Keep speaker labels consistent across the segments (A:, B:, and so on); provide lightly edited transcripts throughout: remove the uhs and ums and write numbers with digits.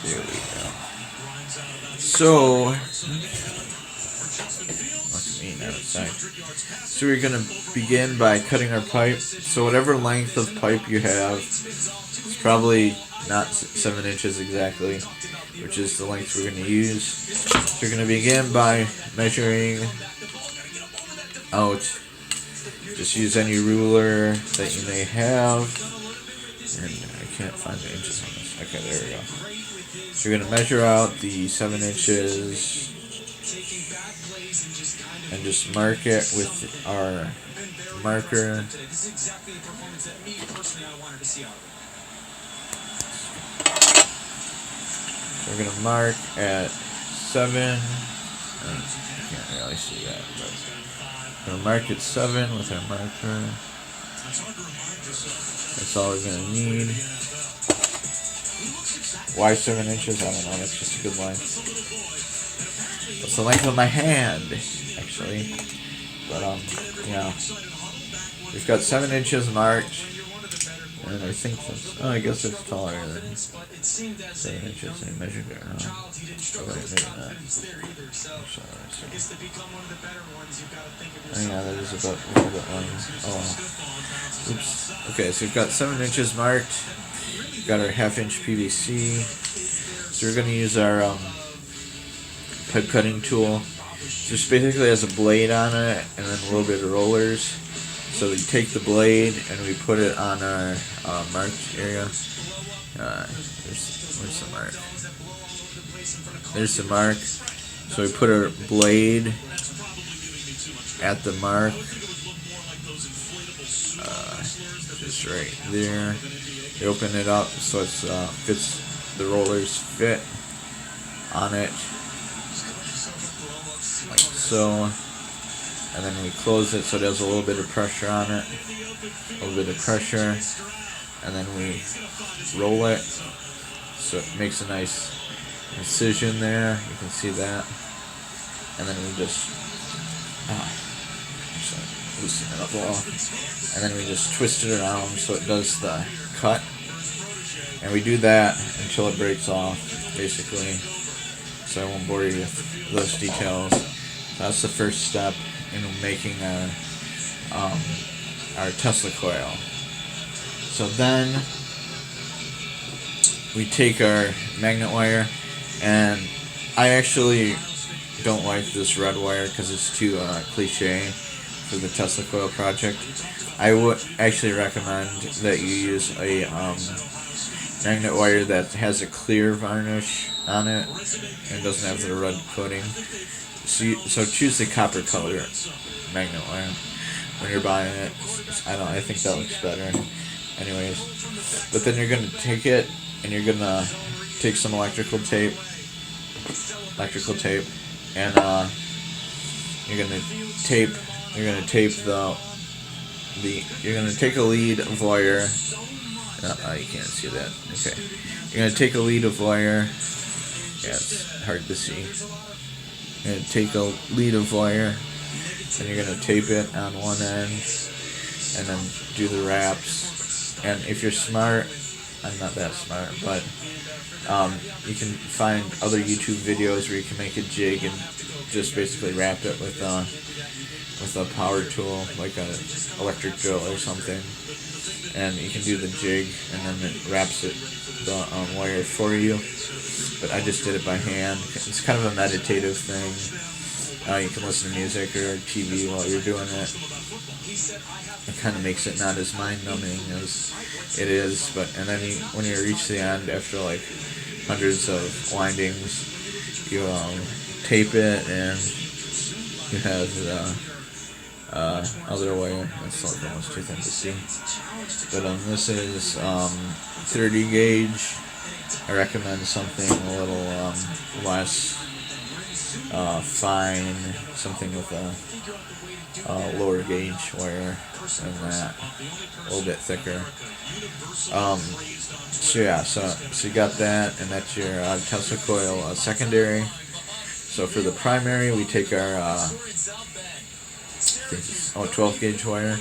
A: There we go. So, what's me outside? So we're gonna begin by cutting our pipe. So whatever length of pipe you have, it's probably not 7 inches exactly, which is the length we're gonna use. So we're gonna begin by measuring out. Just use any ruler that you may have. And I can't find the inches on this. Okay, there we go. So we're going to measure out the 7 inches and just mark it with our marker. So we're going to mark at 7. I can't really see that, but we're going to mark at 7 with our marker. That's all we're going to need. Why 7 inches? I don't know. That's just a good length. That's the length of my hand, actually. But, yeah. We've got 7 inches marked. And I think that's... Oh, I guess it's taller than 7 inches. I measured it wrong. Oh, wait, maybe not. Oh, yeah, that is about a little bit long. Oh, oops. Okay, so we've got 7 inches marked. We've got our 1/2 inch PVC. So we're going to use our pipe cutting tool. So it basically has a blade on it and then a little bit of rollers. So we take the blade and we put it on our marked area. Where's the mark? There's the mark. So we put our blade at the mark. Just right there. We open it up so it fits. The rollers fit on it like so, and then we close it so it has a little bit of pressure on it, a little bit of pressure, and then we roll it so it makes a nice incision there. You can see that, and then we just loosen it up a little, and then we just twist it around so it does the cut. And we do that until it breaks off, basically. So I won't bore you with those details. That's the first step in making our Tesla coil. So then we take our magnet wire, and I actually don't like this red wire because it's too cliche for the Tesla coil project. I would actually recommend that you use a magnet wire that has a clear varnish on it and doesn't have the red coating. So choose the copper color magnet wire when you're buying it. I think that looks better. Anyways, but then you're gonna take it and you're gonna take some electrical tape, and you're gonna tape you're gonna take a lead of wire. You can't see that. Okay. You're going to take a lead of wire. Yeah, it's hard to see. You're going to take a lead of wire, and you're going to tape it on one end, and then do the wraps. And if you're smart, I'm not that smart, but you can find other YouTube videos where you can make a jig and just basically wrap it with a power tool, like an electric drill or something. And you can do the jig, and then it wraps the wire for you. But I just did it by hand. It's kind of a meditative thing. You can listen to music or TV while you're doing it. It kind of makes it not as mind-numbing as it is. And then when you reach the end, after like hundreds of windings, you tape it, and you have other wire. That's like almost too thin to see. But this is 30 gauge. I recommend something a little less fine, something with a lower gauge wire than that, a little bit thicker. So you got that, and that's your Tesla coil secondary. So for the primary, we take our 12 gauge wire,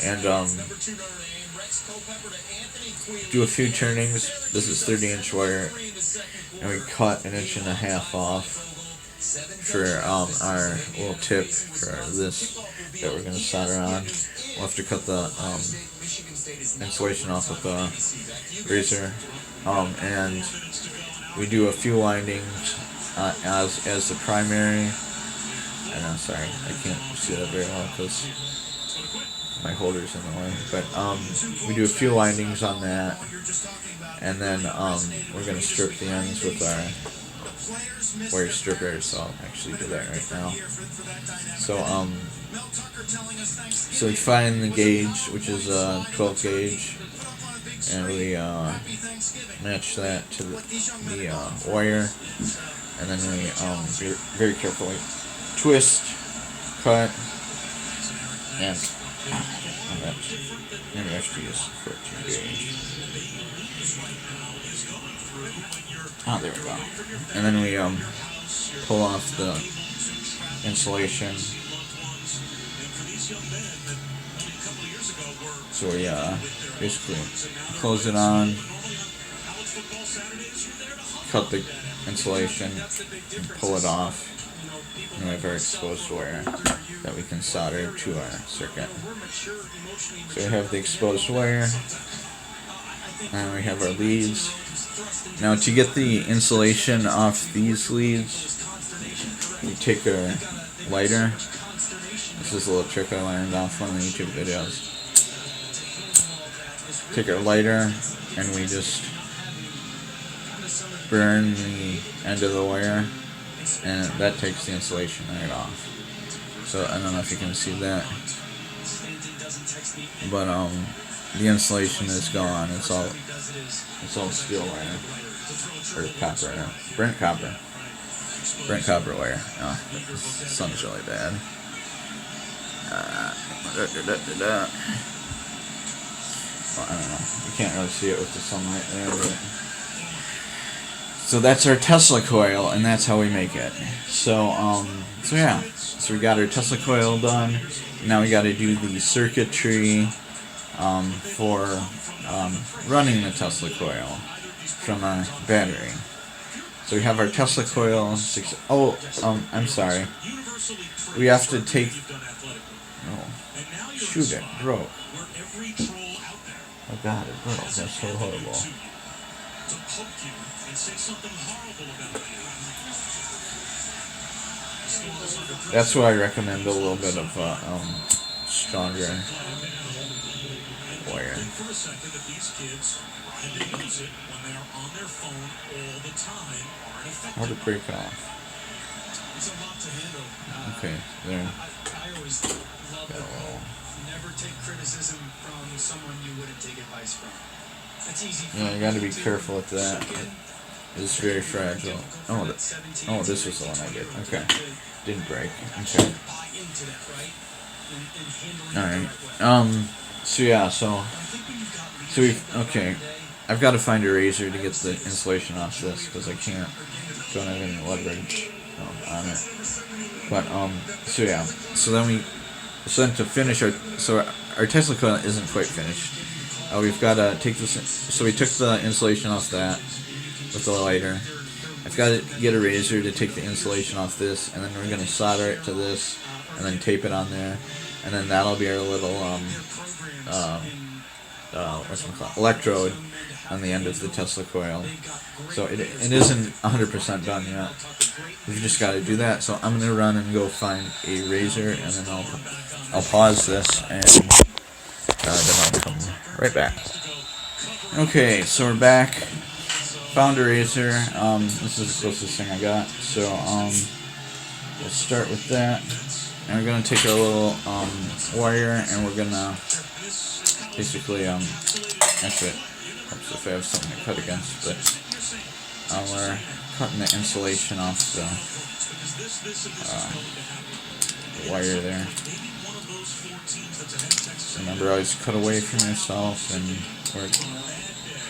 A: and do a few turnings. This is 30-inch wire, and we cut 1.5 inches off for our little tip for this that we're going to solder on. We'll have to cut the insulation off with the razor, and we do a few windings as the primary. And I'm sorry, I can't see that very well because my holder's in the way. But we do a few windings on that, and then we're going to strip the ends with our wire stripper. So I'll actually do that right now. So we find the gauge, which is a 12 gauge, and we match that to the wire, and then we very carefully twist, cut, and maybe I should use 14 gauge. Oh, there we go. And then we pull off the insulation. So we basically close it on, cut the insulation, and pull it off. And we have our exposed wire that we can solder to our circuit. So we have the exposed wire, and we have our leads. Now to get the insulation off these leads, we take our lighter. This is a little trick I learned off one of the YouTube videos. Take our lighter, and we just burn the end of the wire, and that takes the insulation right off. So I don't know if you can see that, but the insulation is gone. It's all steel wire, or copper, burnt copper wire. Oh, the sun's really bad. Well, I don't know. You can't really see it with the sunlight there, but so that's our Tesla coil, and that's how we make it. So yeah. So we got our Tesla coil done. Now we got to do the circuitry for running the Tesla coil from our battery. So we have our Tesla coil. I'm sorry. We have to take. Oh, shoot! It broke. Oh God, it broke. That's so horrible. That's why I recommend a little bit of stronger wire. How'd it break off? Okay, there. Never take criticism from someone you wouldn't take advice from. That's easy. Yeah, you gotta be careful with that. It's very fragile. Oh, this was the one I did. Okay. Didn't break. Okay. Alright. So yeah, so okay. I've got to find a razor to get the insulation off this because I don't have any leverage on it. But so yeah. So then to finish our Tesla coil isn't quite finished. We've got to take this. So we took the insulation off that with the lighter. I've got to get a razor to take the insulation off this, and then we're going to solder it to this, and then tape it on there, and then that'll be our little electrode on the end of the Tesla coil. So it isn't 100% done yet. We've just got to do that. So I'm going to run and go find a razor, and then I'll pause this, and then I'll come right back. Okay, so we're back. Found a razor. This is the closest thing I got. So we'll start with that. And we're gonna take our little wire, and we're gonna basically actually it helps if I have something to cut against, but we're cutting the insulation off the wire there. Remember, always cut away from yourself and wear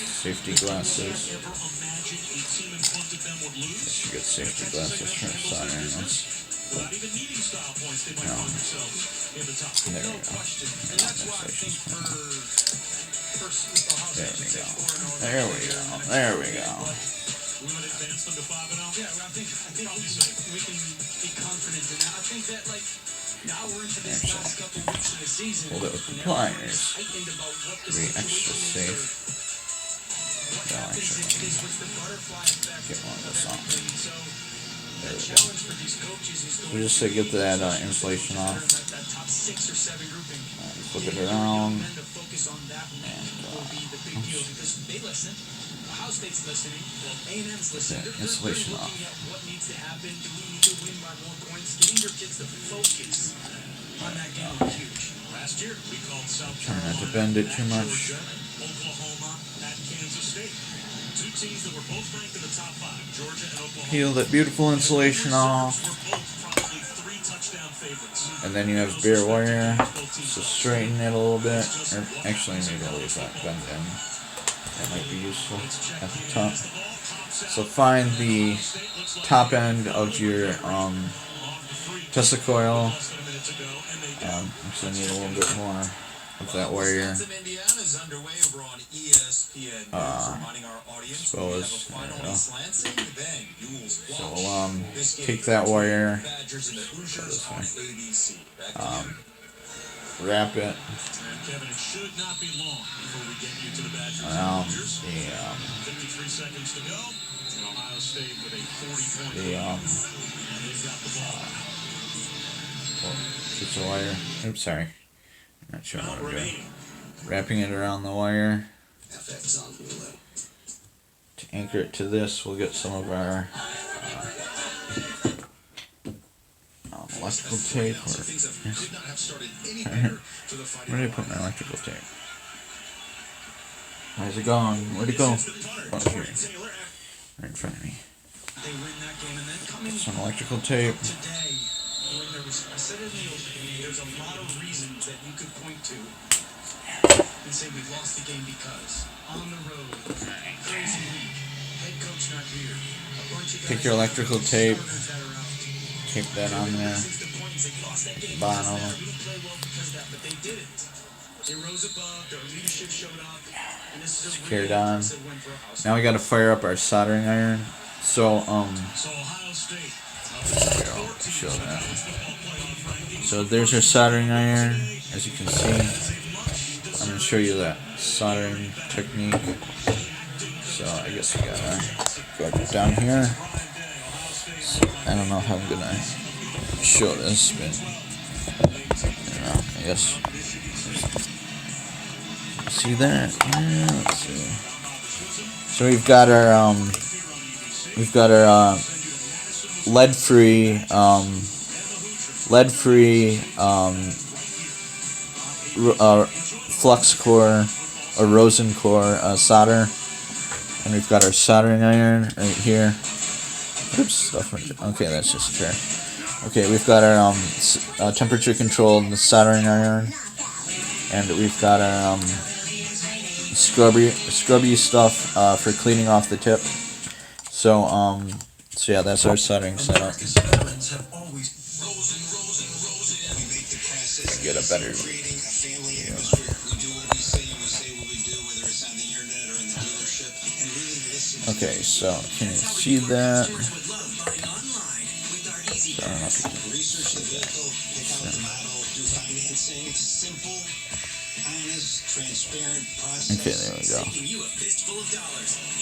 A: safety glasses. You get safety glasses for soldering this. There we go. There we go. There we go. Hold it with the pliers to be extra safe. No, actually, get one of this off. There we go. So just to get that insulation off, flip it around, and insulation off. Try not to bend it too much. Peel that beautiful insulation off. And then you have bare wire, so straighten it a little bit. Or actually, maybe I'll leave that bend in. That might be useful at the top. So find the top end of your Tesla coil. Actually, need a little bit more of that wire. Suppose. So take that wire. Wrap it around piece of wire. Oops, sorry. I'm not sure what I'm doing. Wrapping it around the wire. To anchor it to this, we'll get some of our electrical tape. Where did I put my electrical tape? Where's it gone? Where'd it go? Oh, here. Right in front of me. Some electrical tape. There's a lot of reasons that you could point to and say we lost the game because on the road, crazy week, head coach not here. Take your electrical tape, tape that on there, bottom. Secure it on. Now we got to fire up our soldering iron. So show that. So there's our soldering iron, as you can see. I'm going to show you that soldering technique. So I guess we gotta go down here. So I don't know how I'm gonna show this, but I guess. See that? Yeah, let's see. So we've got our lead-free flux core or rosin core solder, and we've got our soldering iron right here. Oops, okay, that's just trash. Okay, we've got our temperature controlled soldering iron, and we've got our scrubby stuff for cleaning off the tip. So yeah, that's our soldering setup. Get a better view. Okay, so can you see that? I don't know if you can see that. Okay, there we go.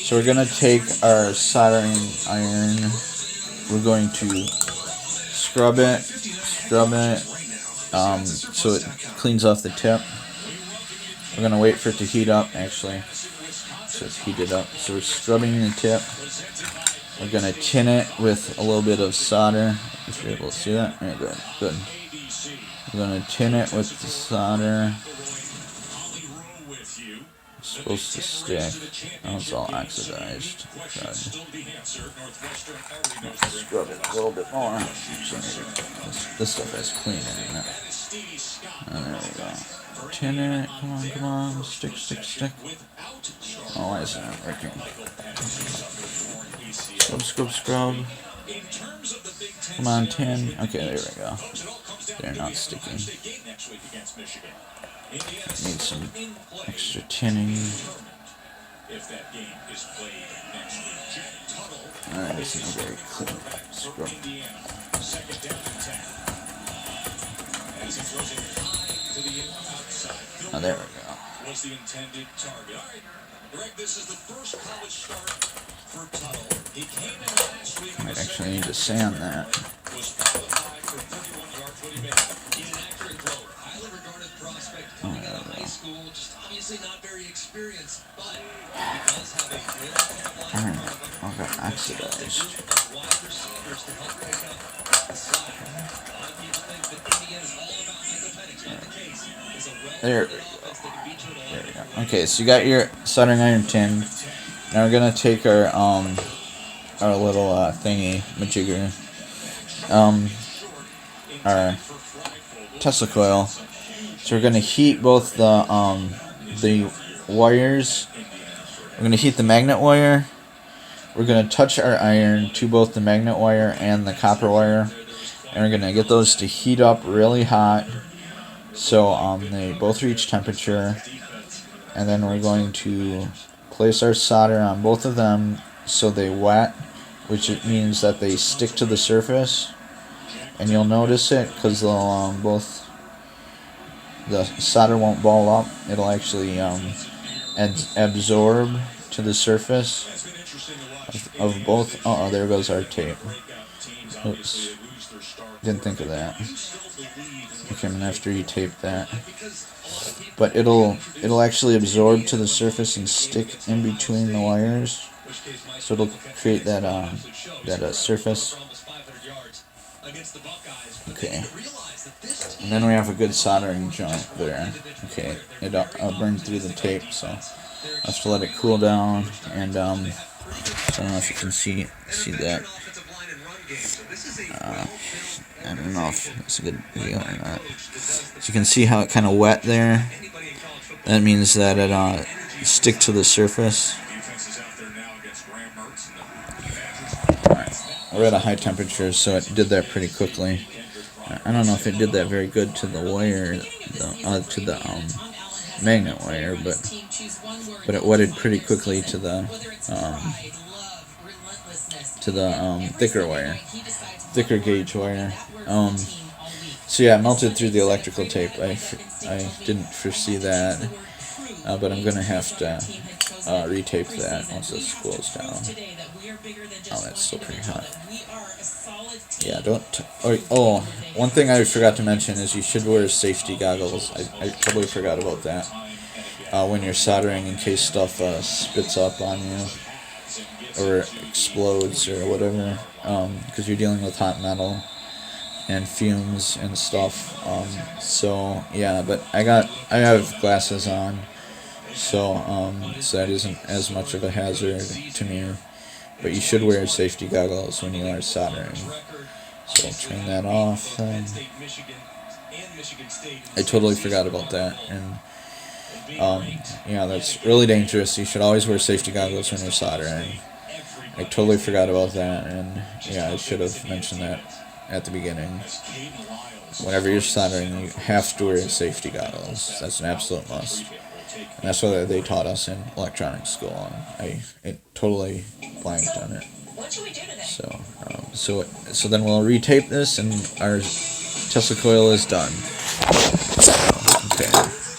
A: So we're gonna take our soldering iron. We're going to scrub it, so it cleans off the tip. We're gonna wait for it to heat up, actually. So it's heated up. So we're scrubbing the tip. We're gonna tin it with a little bit of solder. If you're able to see that, yeah, good. We're gonna tin it with the solder. It's supposed to stick. Oh, it's all oxidized. Scrub it a little bit more. This stuff has clean in it. And there we go. Tin it. Come on. Stick. Oh, why isn't it working? Scrub. Come on, tin. Okay, there we go. They're not sticking. Need some extra tinning. Alright, this is very clean scrub. Oh, there we go. Was the intended target. All right, Greg, this is the first college start for Tuttle. He came in last week. Might actually need to sand that. Was qualified for 31 yards when he made it. He's an accurate thrower, highly regarded prospect coming out of high school. Just obviously not very experienced, but he does have a good line. I got oxidized. Wide receivers to help pick up the slack. A lot of people think that Indiana's all about independence. Not the case. There we go. There we go. Okay, so you got your soldering iron tin. Now we're gonna take our little thingy majigger, our Tesla coil. So we're gonna heat both the wires. We're gonna heat the magnet wire. We're gonna touch our iron to both the magnet wire and the copper wire, and we're gonna get those to heat up really hot. So they both reach temperature, and then we're going to place our solder on both of them so they wet, which it means that they stick to the surface. And you'll notice it because they'll both, the solder won't ball up. It'll actually absorb to the surface of both. Oh, there goes our tape. Oops, didn't think of that. Okay, I'm gonna have to retape that. But it'll actually absorb to the surface and stick in between the wires, so it'll create that surface. Okay, and then we have a good soldering joint there. Okay, it'll burn through the tape, so I have to let it cool down. And so I don't know if you can see that. I don't know if it's a good video or not. So you can see how it kind of wet there. That means that it stick to the surface. We're at a high temperature, so it did that pretty quickly. I don't know if it did that very good to the wire, to the magnet wire, but it wetted pretty quickly to the thicker wire, thicker gauge wire. So yeah, it melted through the electrical tape. I didn't foresee that, but I'm gonna have to retape that once this cools down. Oh, that's still pretty hot. Yeah, oh, one thing I forgot to mention is you should wear safety goggles. I totally forgot about that. When you're soldering, in case stuff spits up on you or explodes or whatever, because you're dealing with hot metal and fumes and stuff. So yeah, but I have glasses on, so that isn't as much of a hazard to me. But you should wear safety goggles when you are soldering. So I'll turn that off. I totally forgot about that, and yeah, that's really dangerous. You should always wear safety goggles when you're soldering. I totally forgot about that, and yeah, I should have mentioned that at the beginning. Whenever you're soldering, you have to wear safety goggles. That's an absolute must. And that's what they taught us in electronics school, and I totally blanked on it. So then we'll retape this, and our Tesla coil is done. Okay.